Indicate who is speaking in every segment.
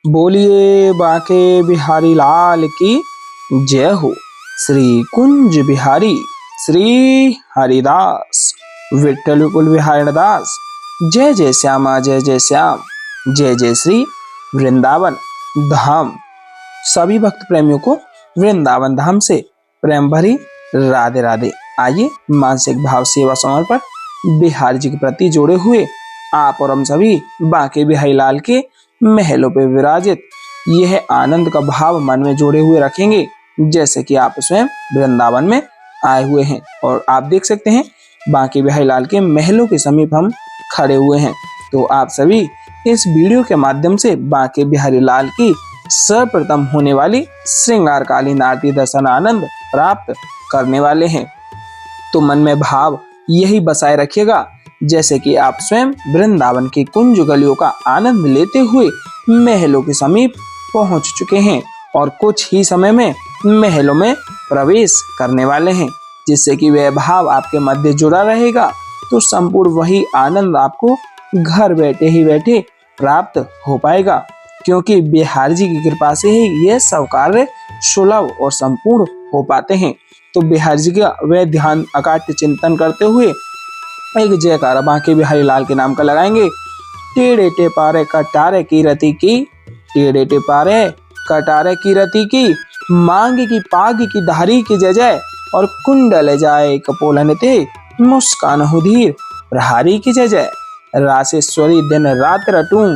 Speaker 1: बोलिए बांके बिहारी लाल की जय हो। श्री कुंज बिहारी श्री हरिदास विठ्ठल कुल बिहारी दास। जय जय श्यामा जय जय श्याम, जय जय श्री वृंदावन धाम। सभी भक्त प्रेमियों को वृंदावन धाम से प्रेम भरी राधे राधे। आइए मानसिक भाव सेवा समर्पण बिहारी जी के प्रति जोड़े हुए आप और हम सभी बांके बिहारी लाल के महलों पे विराजित यह आनंद का भाव मन में जोड़े हुए रखेंगे, जैसे कि आप स्वयं वृंदावन में आए हुए हैं। और आप देख सकते हैं बांके बिहारी लाल के महलों के समीप हम खड़े हुए हैं। तो आप सभी इस वीडियो के माध्यम से बांके बिहारी लाल की सर्वप्रथम होने वाली श्रृंगारकालीन आरती दर्शन आनंद प्राप्त करने वाले हैं। तो मन में भाव यही बसाए रखिएगा जैसे कि आप स्वयं वृंदावन की कुंज गलियों का आनंद लेते हुए महलों के समीप पहुंच चुके हैं और कुछ ही समय में महलों में प्रवेश करने वाले हैं, जिससे कि वह भाव आपके मध्य जुड़ा रहेगा। तो संपूर्ण वही आनंद आपको घर बैठे ही बैठे प्राप्त हो पाएगा, क्योंकि बिहारी जी की कृपा से ही यह सब कार्य सुलभ और संपूर्ण हो पाते हैं। तो बिहारी जी का वह ध्यान अकाट्य चिंतन करते हुए एक जयकारा बांके बिहारी लाल के नाम का लगाएंगे। टेढ़े टेपारे कटारे की रति की, टेढ़े टेपारे कटारे की रति की, मांग की पाग की धारी की जय जय, और कुंडल जाए कपोलन ते मुस्कान हुधीर प्रहारी की जय जय। रासेश्वरी दिन रात रटूं,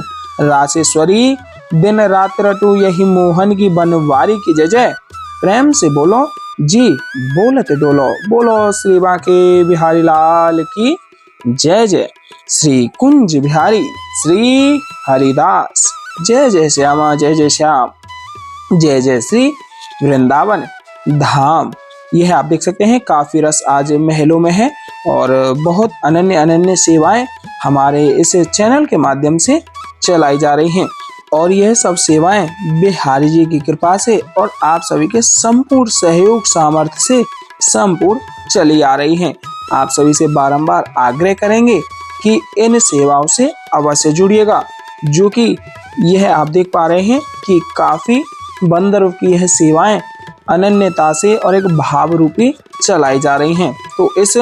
Speaker 1: रासेश्वरी दिन रात रटूं, यही मोहन की बनवारी की जय जय। प्रेम से बोलो जी बोलते डोलो, बोलो श्री बांके बिहारी लाल की जय जय। श्री कुंज बिहारी श्री हरिदास। जय जय श्यामा जय जय श्याम, जय जय श्री वृंदावन धाम। यह आप देख सकते हैं काफी रस आज महलों में है और बहुत अनन्य अनन्य सेवाएं हमारे इस चैनल के माध्यम से चलाई जा रही हैं। और यह सब सेवाएं बिहारी जी की कृपा से और आप सभी के संपूर्ण सहयोग सामर्थ्य से संपूर्ण चली आ रही हैं। आप सभी से बारंबार आग्रह करेंगे कि इन सेवाओं से अवश्य जुड़िएगा, जो कि यह आप देख पा रहे हैं कि काफी बंदर की यह सेवाएं अनन्यता से और एक भाव रूपी चलाई जा रही हैं। तो इस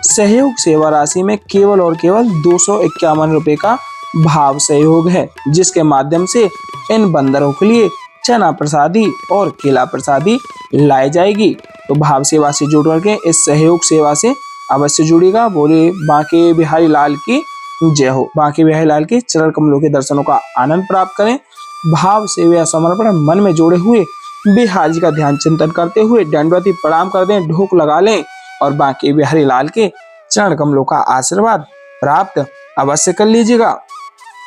Speaker 1: सहयोग सेवा राशि में केवल और केवल 251 रुपए का भाव सहयोग है, जिसके माध्यम से इन बंदरों के लिए चना प्रसादी और केला प्रसादी लाई जाएगी। तो भाव सेवा से जुड़ करके इस सहयोग सेवा से अवश्य जुड़ेगा। बोले बांके बिहारी लाल की जय हो। बांके बिहारी लाल के चरण कमलों के दर्शनों का आनंद प्राप्त करें। भाव सेवा समर्पण मन में जोड़े हुए बिहारी जी का ध्यान चिंतन करते हुए दंडवती प्रणाम कर दें, ढोक लगा लें और बांके बिहारी लाल के चरण कमलों का आशीर्वाद प्राप्त अवश्य कर लीजिएगा,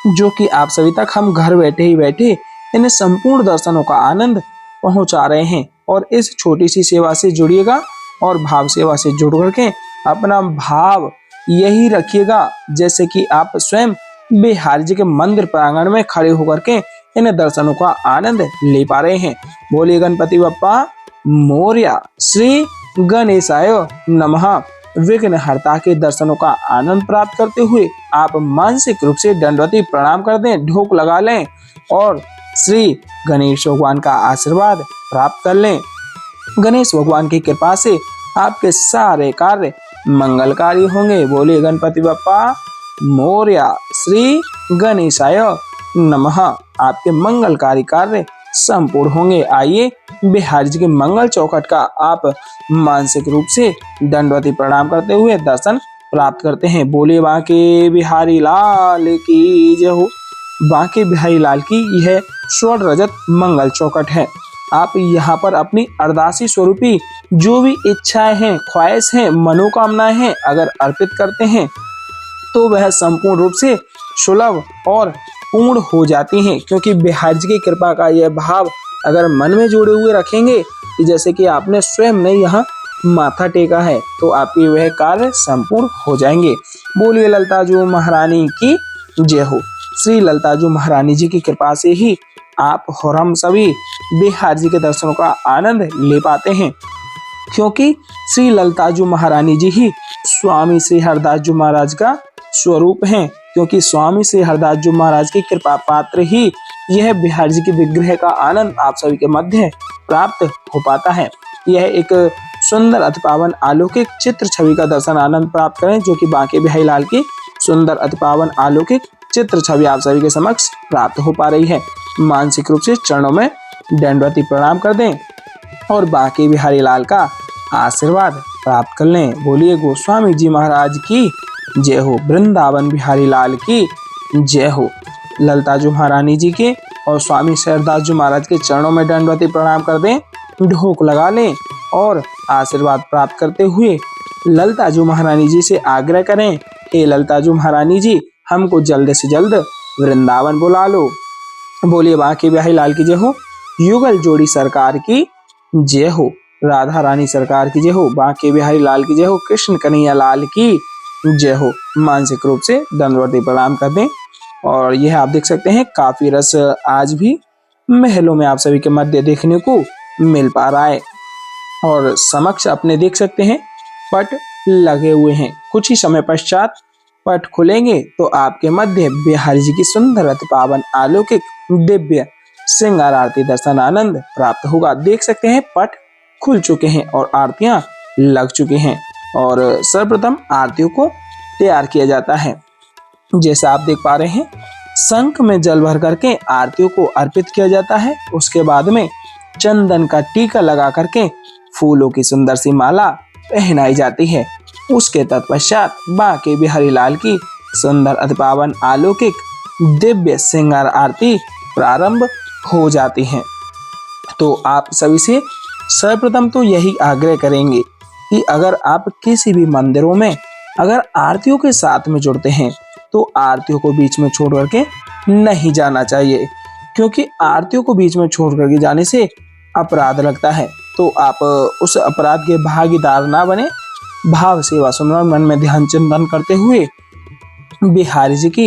Speaker 1: जो कि आप सभी तक हम घर बैठे ही बैठे इन संपूर्ण दर्शनों का आनंद पहुंचा रहे हैं। और इस छोटी सी सेवा से जुड़िएगा और भाव सेवा से जुड़ करके अपना भाव यही रखिएगा जैसे कि आप स्वयं बिहारी जी के मंदिर प्रांगण में खड़े होकर के इन दर्शनों का आनंद ले पा रहे हैं। बोलिए गणपति बप्पा मोरया। श्री गणेशाय नमः। विघ्न हर्ता के दर्शनों का आनंद प्राप्त करते हुए आप मानसिक रूप से दंडवती प्रणाम कर दें, ढोक लगा लें और श्री गणेश भगवान का आशीर्वाद प्राप्त कर लें। गणेश भगवान की कृपा से आपके सारे कार्य मंगलकारी होंगे। बोलिए गणपति बप्पा मोरया। श्री गणेशाय नमः। आपके मंगलकारी कार्य संपूर्ण होंगे। आइए बिहारी जी के मंगल चौखट का आप मानसिक रूप से दंडवती प्रणाम करते हुए दर्शन प्राप्त करते हैं। बोलिए बांके बिहारी लाल की जय हो। बांके बिहारी लाल की यह स्वर्ण रजत मंगल चौखट है। आप यहाँ पर अपनी अरदासी स्वरूपी जो भी इच्छाएं हैं, ख्वाहिश हैं, मनोकामनाएं हैं, अगर अर्पित करते हैं तो वह संपूर्ण रूप से सुलभ और पूर्ण हो जाती हैं, क्योंकि बिहारी जी की कृपा का यह भाव अगर मन में जोड़े हुए रखेंगे कि जैसे कि आपने स्वयं ने यहाँ माथा टेका है, तो आपके वह कार्य संपूर्ण हो जाएंगे। बोलिए ललताजू महारानी की जय हो। श्री ललताजू महारानी जी की कृपा से ही आप और हम सभी बिहारी जी के दर्शनों का आनंद ले पाते हैं, क्योंकि श्री ललताजू महारानी जी ही स्वामी श्री हरदास जी महाराज का स्वरूप हैं, क्योंकि स्वामी श्री हरदास जी महाराज की कृपा पात्र ही यह बिहारी जी के विग्रह का आनंद आप सभी के मध्य प्राप्त हो पाता है। यह एक सुंदर अति पावन अलौकिक चित्र छवि का दर्शन आनंद प्राप्त करें, जो कि बांके बिहारी लाल की सुंदर अति पावन अलौकिक चित्र छवि आप सभी के समक्ष प्राप्त हो पा रही है। मानसिक रूप से चरणों में दंडवती प्रणाम कर दें और बांके बिहारी लाल का आशीर्वाद प्राप्त कर लें। बोलिए गोस्वामी जी महाराज की जय हो, वृंदावन बिहारी लाल की जय हो। ललिता जी महारानी जी के और स्वामी शेरदास जी महाराज के चरणों में दंडवती प्रणाम कर दें, ढोक लगा लें और आशीर्वाद प्राप्त करते हुए ललिता जी महारानी जी से आग्रह करें, हे ललिता जी महारानी जी, हमको जल्द से जल्द वृंदावन बुला लो। बोलिए बांके बिहारी लाल की जय हो, युगल जोड़ी सरकार की जय हो, राधा रानी सरकार की जय हो, बांके बिहारी लाल की जय हो, कृष्ण कन्हैया लाल की जय हो। मानसिक रूप से दंडवती प्रणाम कर दें। और यह आप देख सकते हैं काफी रस आज भी महलों में आप सभी के मध्य देखने को मिल पा रहा है। और समक्ष अपने देख सकते हैं पट लगे हुए हैं। कुछ ही समय पश्चात पट खुलेंगे तो आपके मध्य बिहारी जी की सुंदर अति पावन अलौकिक दिव्य श्रृंगार आरती दर्शन आनंद प्राप्त होगा। देख सकते हैं पट खुल चुके हैं और आरतियां लग चुकी हैं और सर्वप्रथम आरतियों को तैयार किया जाता है। जैसा आप देख पा रहे हैं, शंख में जल भर करके आरतियों को अर्पित किया जाता है। उसके बाद में चंदन का टीका लगा करके फूलों की सुंदर सी माला पहनाई जाती है। उसके तत्पश्चात बांके बिहारी लाल की सुंदर अति पावन अलौकिक दिव्य श्रृंगार आरती प्रारंभ हो जाती है। तो आप सभी से सर्वप्रथम तो यही आग्रह करेंगे कि अगर आप किसी भी मंदिरों में अगर आरतियों के साथ में जुड़ते हैं तो आरतियों को बीच में छोड़ करके नहीं जाना चाहिए, क्योंकि आरतियों को बीच में छोड़ करके जाने से अपराध लगता है। तो आप उस अपराध के भागीदार ना बने, भाव सेवा सुमरन मन में ध्यान चिंतन करते हुए बिहारी जी की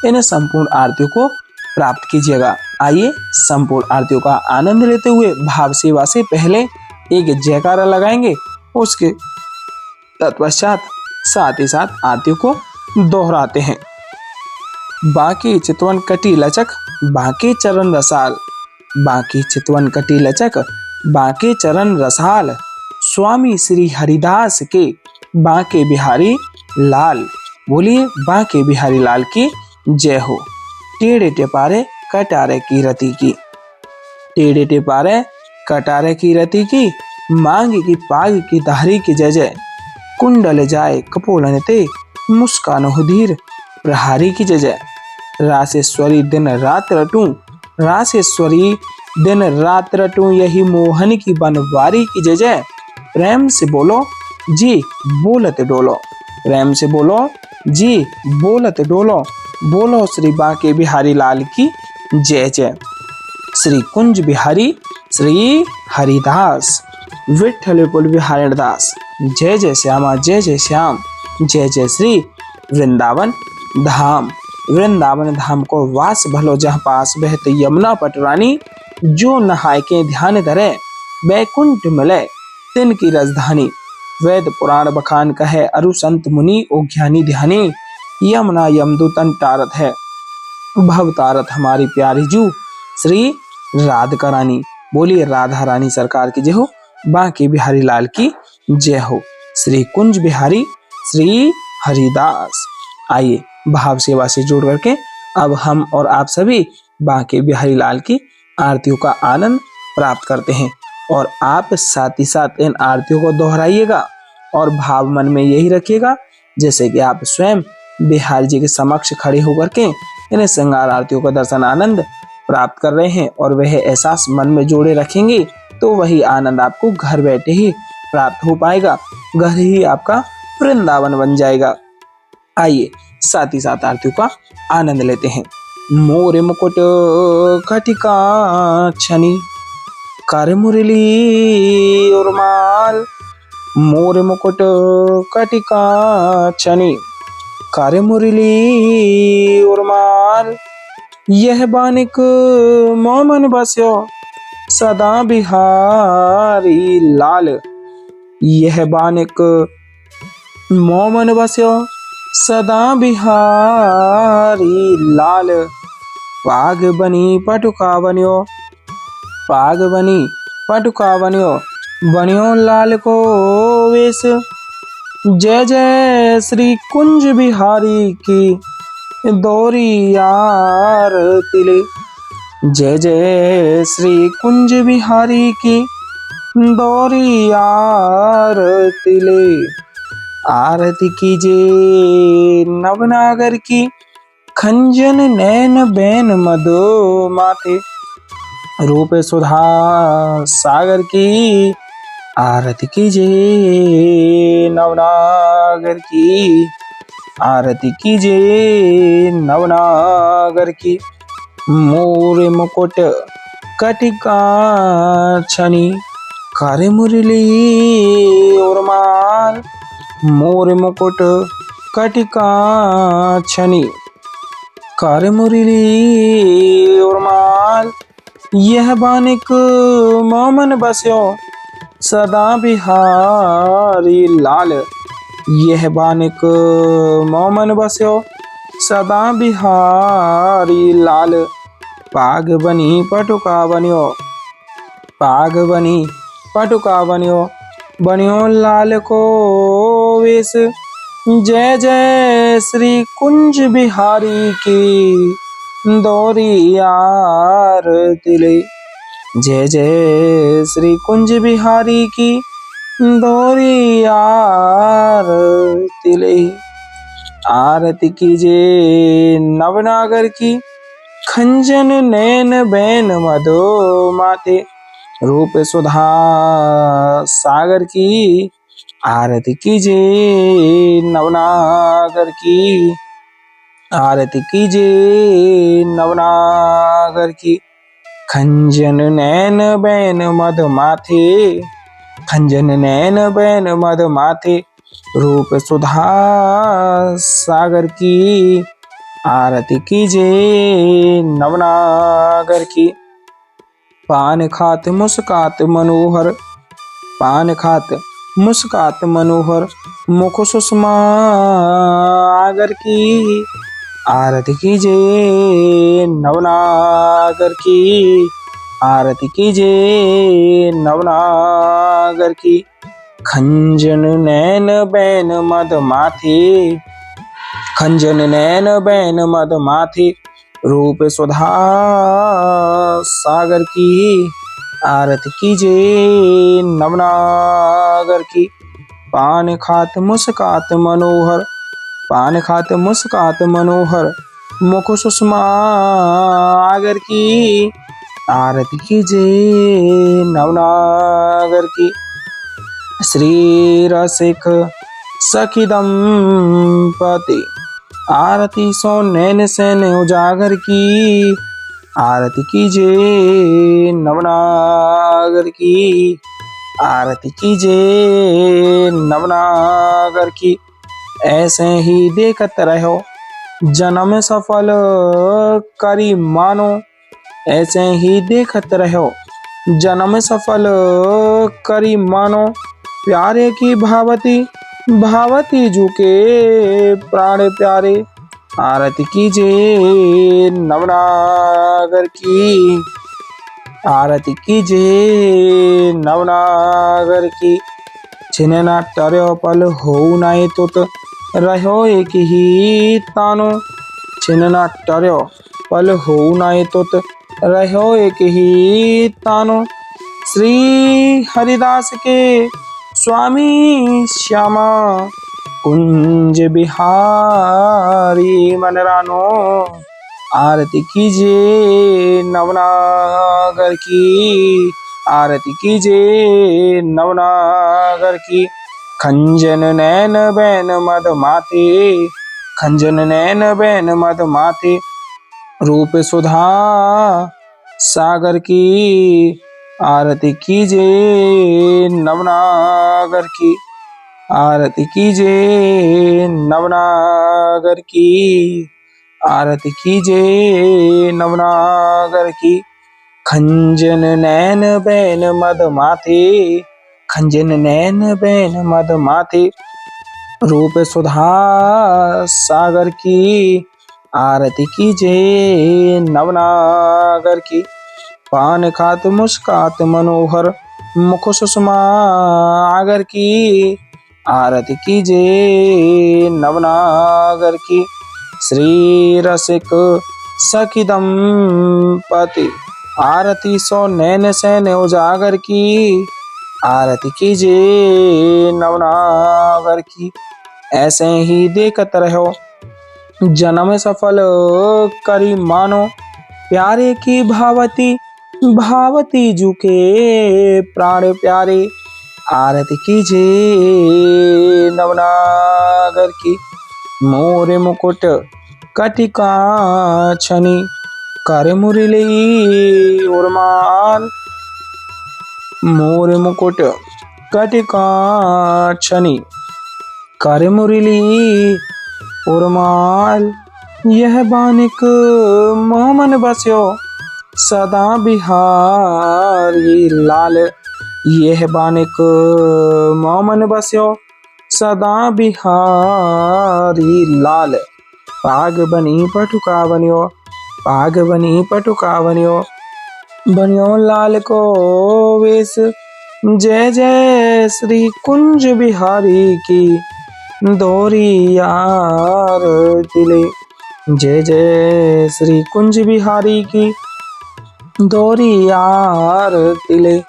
Speaker 1: इन संपूर्ण आरतियों को प्राप्त कीजिएगा। आइए संपूर्ण आरतियों का आनंद लेते हुए भाव सेवा से पहले एक जयकारा लगाएंगे, उसके तत्पश्चात साथ ही साथ आरतियों को दोहराते हैं। बांके चितवन कटी लचक बांके चरण रसाल, बांके चितवन कटी लचक बांके चरण रसाल, स्वामी श्री हरिदास के बांके बिहारी लाल। बोलिए बांके बिहारी लाल की जय हो। टेढ़े टेपारे कटारे की रति की, टेढ़े टेपारे कटारे की रति की, मांग की पाग की धारी की जय जय, कुंडल जाए कपोलन ते मुस्कान हुधीर प्रहारी की जय जय, रासेश्वरी दिन रात रटूं, रासेश्वरी दिन रात रटूं, यही मोहन की बनवारी की जय जय, प्रेम से बोलो जी बोलत डोलो, प्रेम से बोलो जी बोलत डोलो, बोलो श्री बांके बिहारी लाल की जय जय। श्री कुंज बिहारी श्री हरिदास विठ्ठल कुल बिहारी दास, जय जय श्यामा जय जय श्याम, जय जय श्री वृंदावन धाम। वृंदावन धाम को वास भलो जहाँ पास बहत यमुना पटरानी, जो नहाय के ध्यान धरे बैकुंठ मिले तिनकी राजधानी, वेद पुराण बखान कहे अरु संत मुनि ओ ज्ञानी ध्यानी, यमुना यमदूतन तारत है भव तारत हमारी प्यारी जू श्री राधिका रानी। बोलिए राधा रानी सरकार की जय हो, बांके बिहारी लाल की जय हो। श्री कुंज बिहारी श्री हरिदास। आइए भाव सेवा से जुड़ करके अब हम और आप सभी बांके बिहारी लाल की आरतियों का आनंद प्राप्त करते हैं और आप साथ ही साथ इन आरतियों को दोहराइएगा और भाव मन में यही रखिएगा जैसे कि आप स्वयं बिहारी जी के समक्ष खड़े होकर के इन श्रृंगार आरतियों का दर्शन आनंद प्राप्त कर रहे हैं और वह एहसास मन में जोड़े रखेंगे तो वही आनंद आपको घर बैठे ही प्राप्त हो पाएगा, घर ही आपका वृंदावन बन जाएगा। आइए साथ ही साथ आरतियों का आनंद लेते हैं। मोरे मुकुट कटिका छनी कर मुरली उर्माल, मोरे मुकुट कटिका छनी कर मुरली उर्माल, यह बानिक मोमन बस्यो सदा बिहारी लाल, यह बानिक मोमन बस्यो सदा बिहारी लाल, पाग बनी पटुका बनियो, पाग बनी पटुका बनियो, बनियो लाल को वेश। जय जय श्री कुंज बिहारी की दोरी आरती ले। जय जय श्री कुंज बिहारी की दोरी आरती ले। आरती कीजिए नवनागर की, खंजन नैन बैन मधु माथे। रूप सुधा सागर की, आरती कीजिए नवनागर की, आरती कीजिए नवनागर की। मोर मुकुट कटिका छनी, करे मुरली और माल। मोर मुकुट कटिका छनी, करे मुरली और माल। यह बानिक मोमन बस्यो, सदा बिहारी लाल। यह बानिक मोमन बस्यो, सदा बिहारी लाल। पाग बनी पटुका बनियो, पाग बनी पटुका बनियो, बनियो लाल को वेश। जय जय श्री कुंज बिहारी की दोरी आरती ले। जय जय श्री कुंज बिहारी की दोरी आरती ले। आरती कीजिए नवनागर की, खंजन नैन बैन मधु माथे। रूप सुधा सागर की, आरती कीजिए नवनागर की, आरती कीजिए नवनागर की। खंजन नैन बैन मधु माथे, खंजन नैन बैन मधु माथे। रूप सुधा सागर की, आरती कीजिए नवनागर की। पान खात मुस्कात मनोहर, पान खात मुस्कात मनोहर, मुख सुषमा आगर की। आरती कीजिए नवनागर की, आरती कीजिए नवनागर की। खंजन नैन बैन मद माथे, खंजन नैन बैन मद माथे। रूप सुधा सागर की, आरती कीजिए नवनागर की। पान खात मुस्कात मनोहर, पान खात मुस्कात मनोहर, मुख सुषमा आगर की। आरती कीजिए नवनागर की। श्री रसिक सखी दंपति, आरती सो नैन सैन उजागर की। आरती कीजिए नवनागर की, आरती कीजिए नवनागर की। ऐसे ही देखत रहो जन्म सफल करी मानो, ऐसे ही देखत रहो जन्म सफल करी मानो। प्यारे की भावती भावती झुके प्राण प्यारे। आरती कीजिए नवनागर की, आरती कीजिए नवनागर की। छिनना टर्यो पल हो नाई तुत, रहो एक ही तानो। छिनना टर्यो पल हो नाई तुत, रहो एक ही तानो। श्री हरिदास के स्वामी श्यामा, कुंज बिहारी मन रानो। आरती कीजिए नवनागर की, आरती कीजिए नवनागर की। खंजन नैन बैन मद माथे, खंजन नैन बैन मद माथे। रूप सुधा सागर की, आरती कीजिए नवनागर की। आरती कीजिए नवनागर की, आरती कीजिए नवनागर की। खंजन नैन बैन मद माथे, खंजन नैन बैन मद माथे। रूप सुधा सागर की, आरती कीजिए नवनागर की। पान खात मुस्कात मनोहर मुख सुषमा आगर की। आरती कीजिए नवनागर की। श्री रसिक सखी दंपति आरती सो नैन सैन उजागर की। आरती कीजिए नवनागर की। ऐसे ही देखत रहो जन्म सफल करी मानो। प्यारे की भावती भावती जुके प्राण प्यारे। आरती कीजिए नवनागर की। मोर मुकुट कटिका छनी कर मुरली उर्माल। मोर मुकुट कटिका छनी कर मुरली उर्माल। यह बानिक मोमन बस्यो सदा बिहारी लाल। यह बानिक मोमन बस्यो सदा बिहारी लाल। पाग बनी पटुका बनियो पाग बनी पटुका बनियो। बनियो लाल को वेश। जय जय श्री कुंज बिहारी की दोरी यार दिले। जय जय श्री कुंज बिहारी की दोरी यार दिले।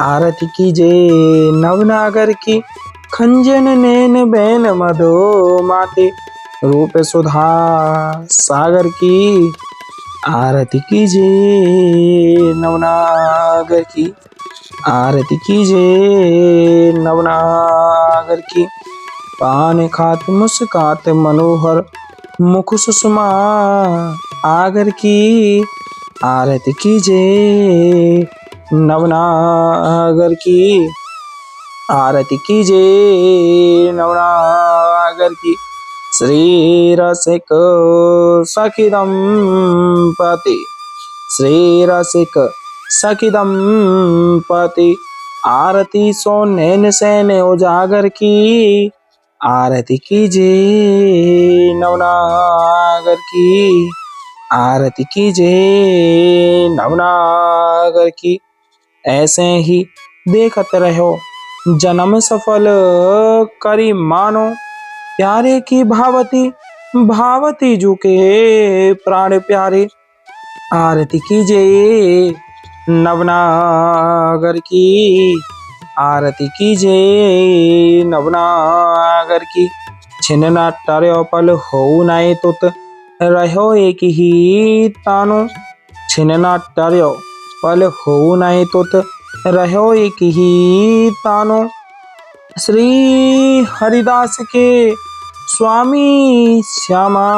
Speaker 1: आरती कीजिए नवनागर की। खंजन नैन बैन मधो माते रूप सुधा सागर की। आरती कीजिए नवनागर की। आरती कीजिए नवनागर की। पान खात मुस्कात मनोहर मुख सुषमा आगर की। आरती कीजिए नवनागर की। आरती कीजिए नवनागर की। श्री रसिक सखी दंपति श्री रसिक सखी दंपति आरती सो नैन सैन उजागर की। आरती कीजिए नवनागर की। आरती कीजिए नवनागर की। ऐसे ही देखत रहो जन्म सफल करी मानो। प्यारे की भावती भावती जुके प्राण प्यारे। आरती कीजिए नवनागर की। आरती कीजिए नवनागर की। छिन्न टर्यो पल हो नाई तुत रहो एक ही तानो। छिन्न टर्यो पल हो नाई तुत रहो एक ही तानो। श्री हरिदास के स्वामी श्यामा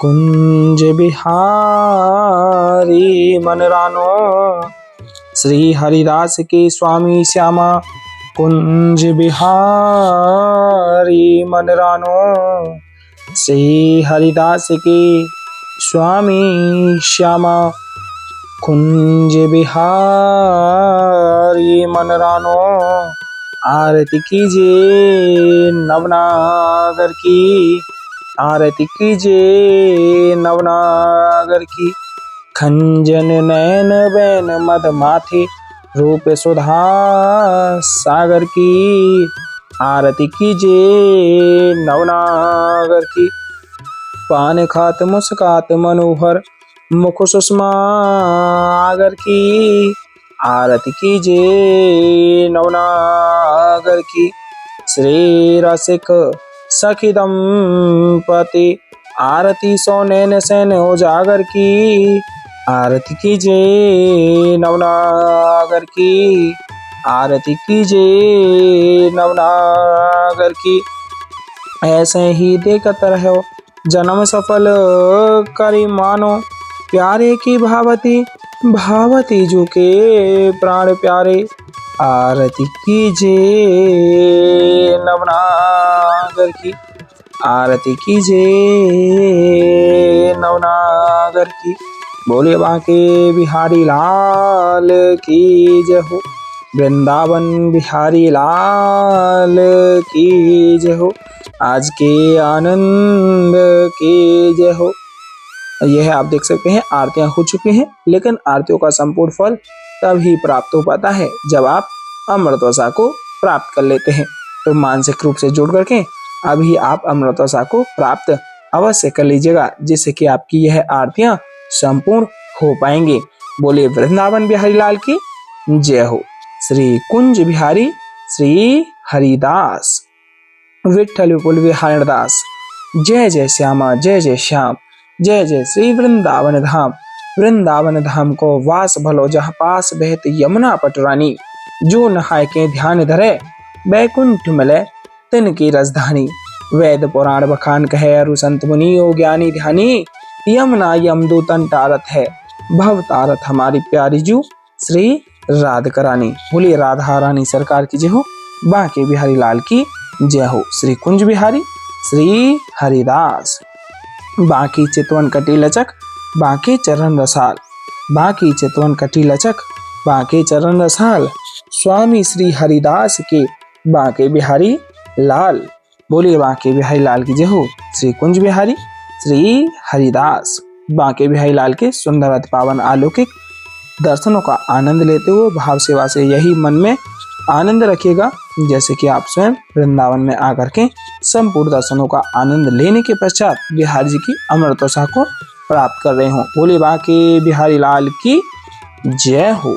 Speaker 1: कुंज बिहारी मन रानो। श्री हरिदास के स्वामी श्यामा कुंज बिहारी मन रानो। श्री हरिदास के स्वामी श्यामा कुंज बिहारी मन रानो। आरती कीजिए नवनागर की। आरती कीजिए नवनागर की। खंजन नैन बैन मद माथे रूप सुधा सागर की। आरती कीजिए नवनागर की। पान खात मुस्कात मनोहर मुख सुषमा आगर की। आरती कीजिए नवनागर की। श्री रसिक सखी दंपति आरती सो नैन सैन उजागर की। आरती कीजिए नवनागर की। आरती कीजिए नवनागर की। ऐसे ही देखत रहो जन्म सफल करी मानो। प्यारे की भावती भावती जुके प्राण प्यारे। आरती कीजिए नवनागर की। आरती कीजिए नवनागर की। बोले बांके बिहारी लाल की जय हो। वृंदावन बिहारी लाल की जय हो। आज के आनंद की जय हो। यह आप देख सकते हैं आरतियां हो चुकी हैं, लेकिन आरतियों का संपूर्ण फल तभी प्राप्त हो पाता है जब आप अमृतवसा को प्राप्त कर लेते हैं। तो मानसिक रूप से जुड़ करके अभी आप अमृतवसा को प्राप्त अवश्य कर लीजिएगा, जिससे कि आपकी यह आरतियां संपूर्ण हो पाएंगी। बोलिए वृंदावन बिहारी लाल की जय हो। श्री कुंज बिहारी श्री हरिदास विठ्ठल विपुल बिहारी दास। जय जय श्यामा जय जय श्याम, जय जय श्री वृंदावन धाम। वृंदावन धाम को वास भलो जहाँ पास बहत यमुना पटरानी। जो नहाय के ध्यान धरे बैकुंठ मिले तिनकी राजधानी। वेद पुराण बखान कहे अरु संत मुनि ओ ज्ञानी ध्यानी। यमुना यमदूतन टारत है भव तारत हमारी प्यारी जू श्री राधिका रानी। बोलिए राधा रानी सरकार की जय हो, बांके बिहारी लाल की जय हो। श्री कुंज बिहारी श्री हरिदास। बांकी चितवन कटी लचक बांके चरण रसाल। बांकी चितवन कटी लचक बांके चरण रसाल। स्वामी श्री हरिदास के बांके बिहारी लाल। बोलिए बांके बिहारी लाल की जय हो। श्री कुंज बिहारी श्री हरिदास। बांके बिहारी लाल के सुंदर अति पावन अलौकिक दर्शनों का आनंद लेते हुए भाव सेवा से यही मन में आनंद रखिएगा, जैसे कि आप स्वयं वृंदावन में आकर के संपूर्ण दर्शनों का आनंद लेने के पश्चात बिहारी जी की अमृतवसा को प्राप्त कर रहे हो। बोले बांके बिहारी लाल की जय हो।